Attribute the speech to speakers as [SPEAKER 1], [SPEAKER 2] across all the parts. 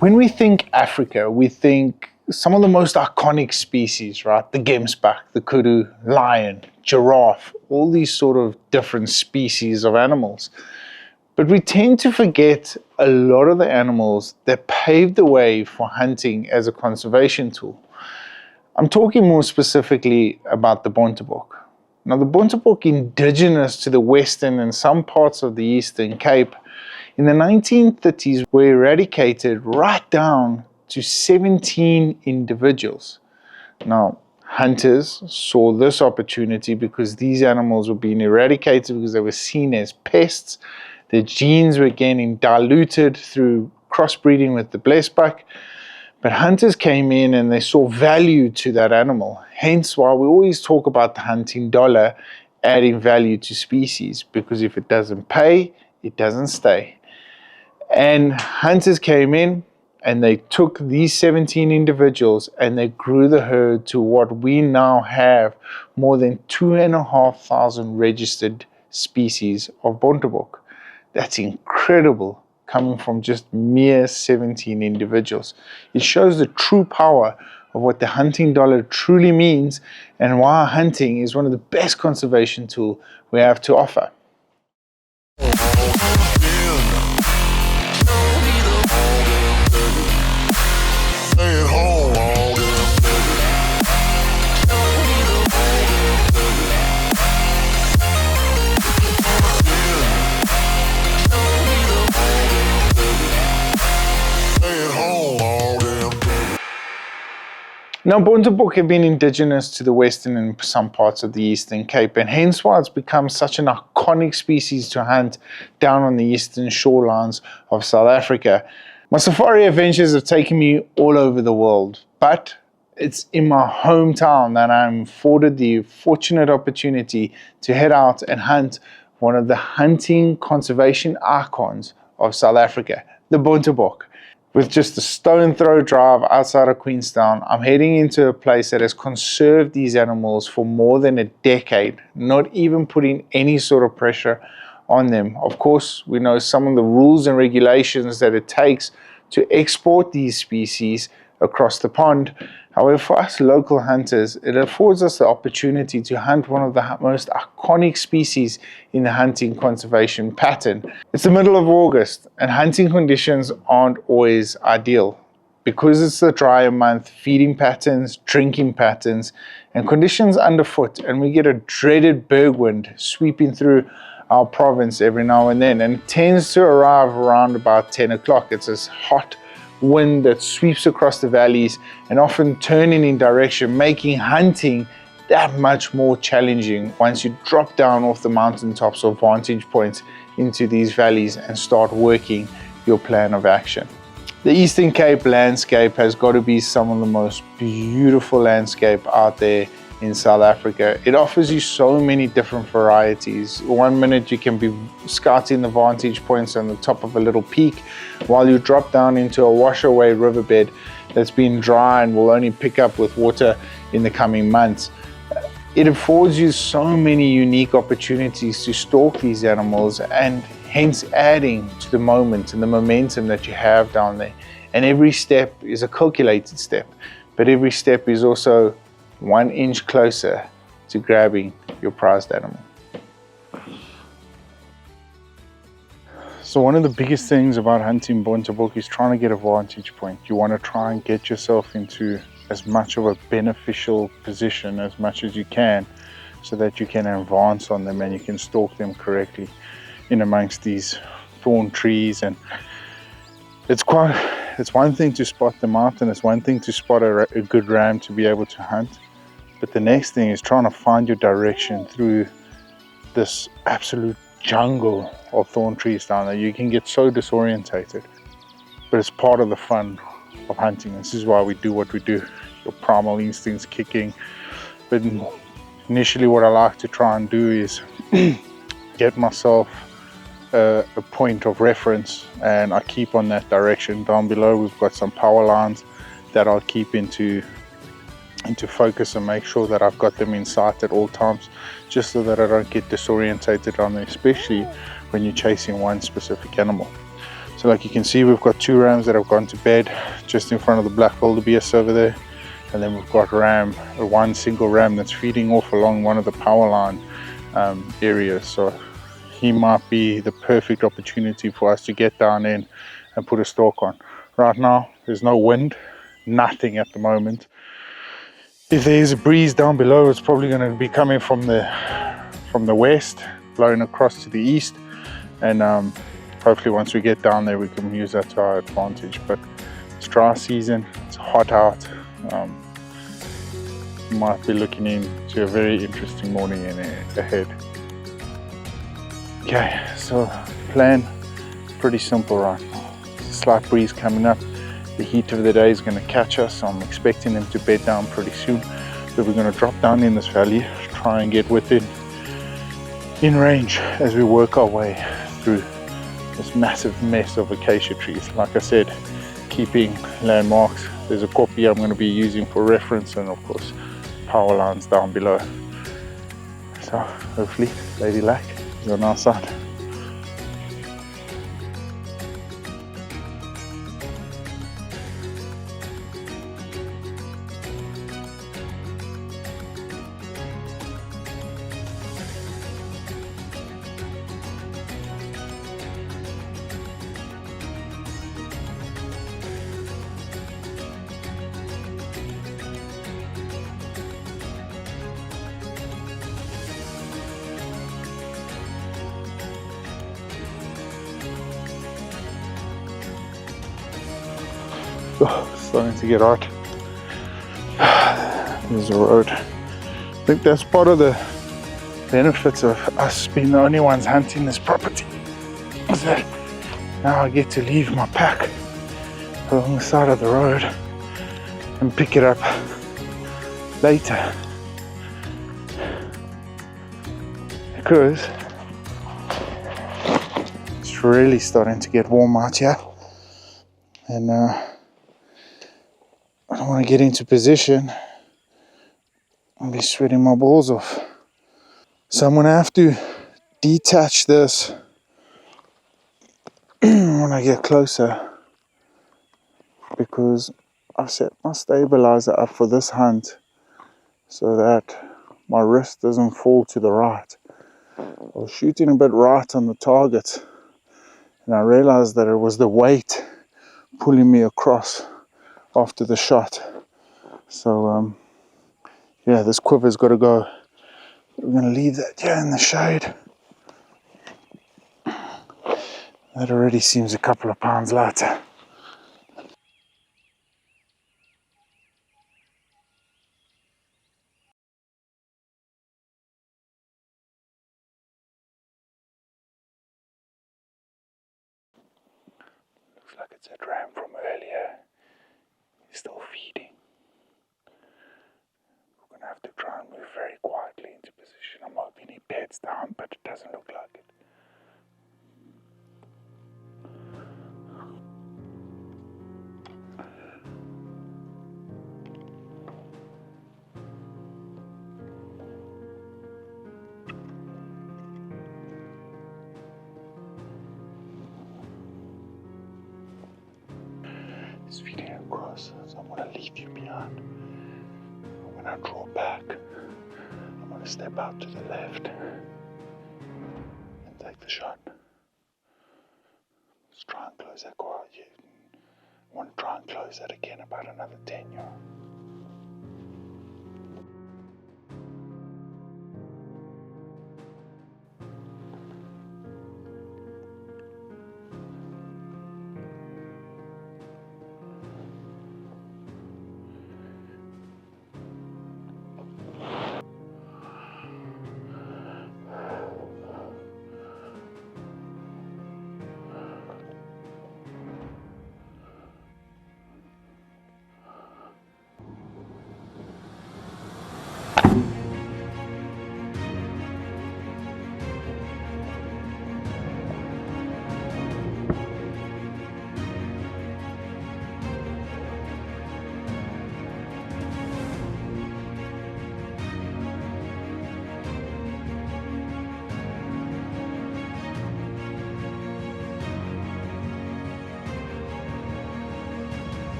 [SPEAKER 1] When we think Africa, we think some of the most iconic species, right? The gemsbok, the kudu, lion, giraffe, all these sort of different species of animals. But we tend to forget a lot of the animals that paved the way for hunting as a conservation tool. I'm talking more specifically about the Bontebok. Now, the Bontebok, indigenous to the Western and some parts of the Eastern Cape, in the 1930s were eradicated right down to 17 individuals. Now, hunters saw this opportunity because these animals were being eradicated because they were seen as pests. Their genes were getting diluted through crossbreeding with the blesbok. But hunters came in and they saw value to that animal. Hence why we always talk about the hunting dollar adding value to species, because if it doesn't pay, it doesn't stay. And hunters came in and they took these 17 individuals and they grew the herd to what we now have, more than 2,500 registered species of Bontebok. That's incredible, coming from just mere 17 individuals. It shows the true power of what the hunting dollar truly means and why hunting is one of the best conservation tools we have to offer. Now, Bontebok have been indigenous to the Western and some parts of the Eastern Cape, and hence why it's become such an iconic species to hunt down on the eastern shorelines of South Africa. My safari adventures have taken me all over the world, but it's in my hometown that I'm afforded the fortunate opportunity to head out and hunt one of the hunting conservation icons of South Africa, the Bontebok. With just a stone throw drive outside of Queenstown, I'm heading into a place that has conserved these animals for more than a decade, not even putting any sort of pressure on them. Of course, we know some of the rules and regulations that it takes to export these species across the pond. However, for us local hunters, it affords us the opportunity to hunt one of the most iconic species in the hunting conservation pattern. It's the middle of August and hunting conditions aren't always ideal. Because it's the drier month, feeding patterns, drinking patterns, and conditions underfoot, and we get a dreaded bergwind sweeping through our province every now and then, and it tends to arrive around about 10 o'clock. It's this hot wind that sweeps across the valleys and often turning in direction, making hunting that much more challenging once you drop down off the mountaintops or vantage points into these valleys and start working your plan of action. The Eastern Cape landscape has got to be some of the most beautiful landscape out there in South Africa. It offers you so many different varieties. One minute you can be scouting the vantage points on the top of a little peak, while you drop down into a wash-away riverbed that's been dry and will only pick up with water in the coming months. It affords you so many unique opportunities to stalk these animals, and hence adding to the moment and the momentum that you have down there. And every step is a calculated step, but every step is also 1 inch closer to grabbing your prized animal. So one of the biggest things about hunting Bontebok is trying to get a vantage point. You want to try and get yourself into as much of a beneficial position as much as you can, so that you can advance on them and you can stalk them correctly in amongst these thorn trees. And it's one thing to spot them out, and it's one thing to spot a good ram to be able to hunt. But the next thing is trying to find your direction through this absolute jungle of thorn trees down there. You can get so disorientated, but it's part of the fun of hunting. This is why we do what we do. Your primal instincts kicking. But initially what I like to try and do is get myself a point of reference, and I keep on that direction. Down below we've got some power lines that I'll keep into focus and make sure that I've got them in sight at all times, just so that I don't get disorientated on them, especially when you're chasing one specific animal. So like you can see, we've got 2 rams that have gone to bed just in front of the black wildebeest over there. And then we've got one single ram that's feeding off along one of the power line areas. So he might be the perfect opportunity for us to get down in and put a stalk on. Right now, there's no wind, nothing at the moment. If there is a breeze down below, it's probably going to be coming from the west, blowing across to the east. And hopefully once we get down there, we can use that to our advantage. But it's dry season, it's hot out. Might be looking into a very interesting morning ahead. Okay, so plan pretty simple right now. There's a slight breeze coming up. The heat of the day is going to catch us, so I'm expecting them to bed down pretty soon. But we're going to drop down in this valley, try and get within in range as we work our way through this massive mess of acacia trees. Like I said, keeping landmarks. There's a copy I'm going to be using for reference, and of course power lines down below. So hopefully Lady Luck is on our side. Oh, starting to get hot. There's a road. I think that's part of the benefits of us being the only ones hunting this property, is that now I get to leave my pack along the side of the road and pick it up later, because it's really starting to get warm out here, and I don't want to get into position and be sweating my balls off. So I'm going to have to detach this when I get closer, because I've set my stabilizer up for this hunt so that my wrist doesn't fall to the right. I was shooting a bit right on the target, and I realized that it was the weight pulling me across after the shot. So yeah, this quiver's got to go. We're going to leave that here in the shade. That already seems a couple of pounds lighter. Looks like it's a ram from earlier. He's still feeding. We're going to have to try and move very quietly into position. I'm hoping he beds down, but it doesn't look like it. He's feeding across, so I'm going to leave you behind. When I draw back, I'm going to step out to the left and take the shot. Let's try and close that quiet. I want to try and close that again about another 10 yards.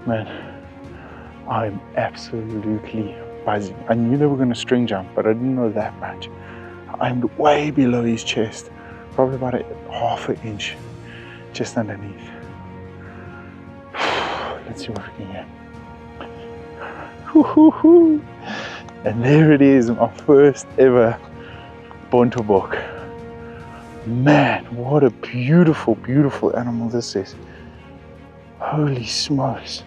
[SPEAKER 1] Man, I'm absolutely buzzing. I knew they were going to string jump, but I didn't know that much. I'm way below his chest, probably about half an inch just underneath. Let's see what we can get. And there it is, my first ever Bontebok. Man, what a beautiful, beautiful animal this is. Holy smokes.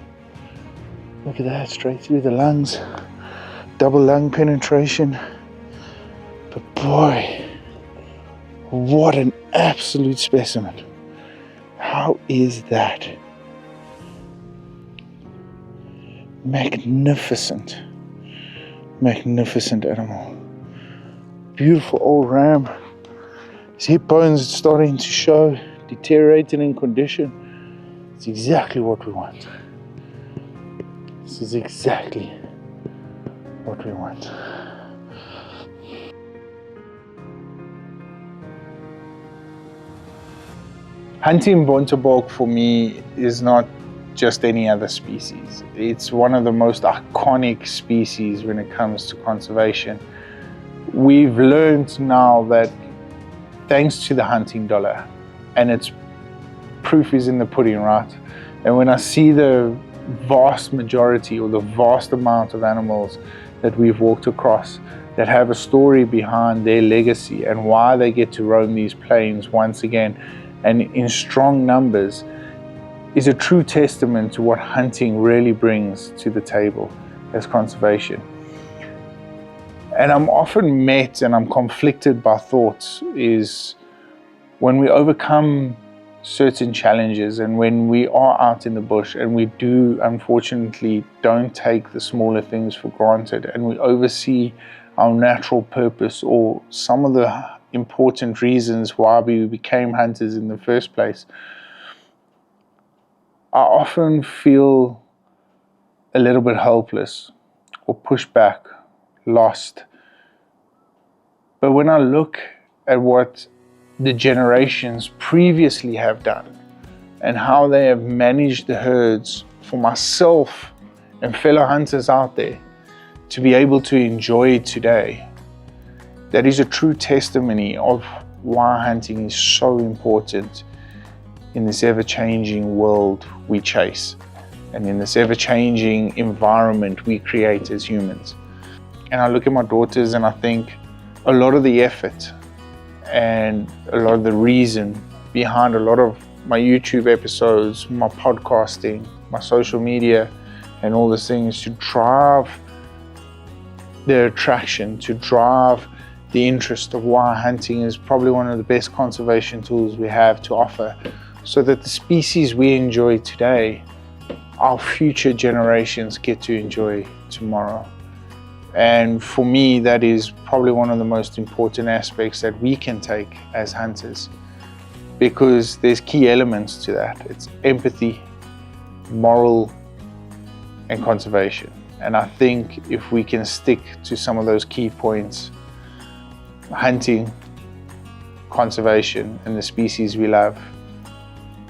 [SPEAKER 1] Look at that, straight through the lungs. Double lung penetration. But boy, what an absolute specimen. How is that? Magnificent. Magnificent animal. Beautiful old ram. His hip bones starting to show, deteriorating in condition. It's exactly what we want. This is exactly what we want. Hunting Bontebok for me is not just any other species. It's one of the most iconic species when it comes to conservation. We've learned now that thanks to the hunting dollar, and its proof is in the pudding, right? And when I see the vast majority or the vast amount of animals that we've walked across that have a story behind their legacy and why they get to roam these plains once again and in strong numbers, is a true testament to what hunting really brings to the table as conservation. And I'm often met and I'm conflicted by thoughts is when we overcome certain challenges and when we are out in the bush and we do unfortunately don't take the smaller things for granted and we oversee our natural purpose or some of the important reasons why we became hunters in the first place, I often feel a little bit helpless or pushed back, lost. But when I look at what the generations previously have done and how they have managed the herds for myself and fellow hunters out there to be able to enjoy it today, that is a true testimony of why hunting is so important in this ever-changing world we chase and in this ever-changing environment we create as humans. And I look at my daughters and I think a lot of the effort and a lot of the reason behind a lot of my YouTube episodes, my podcasting, my social media and all these things to drive the attraction, to drive the interest of why hunting is probably one of the best conservation tools we have to offer, so that the species we enjoy today, our future generations get to enjoy tomorrow. And for me, that is probably one of the most important aspects that we can take as hunters, because there's key elements to that. It's empathy, moral, and conservation. And I think if we can stick to some of those key points, hunting, conservation, and the species we love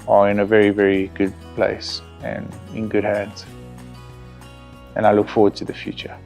[SPEAKER 1] are in a very, very good place and in good hands. And I look forward to the future.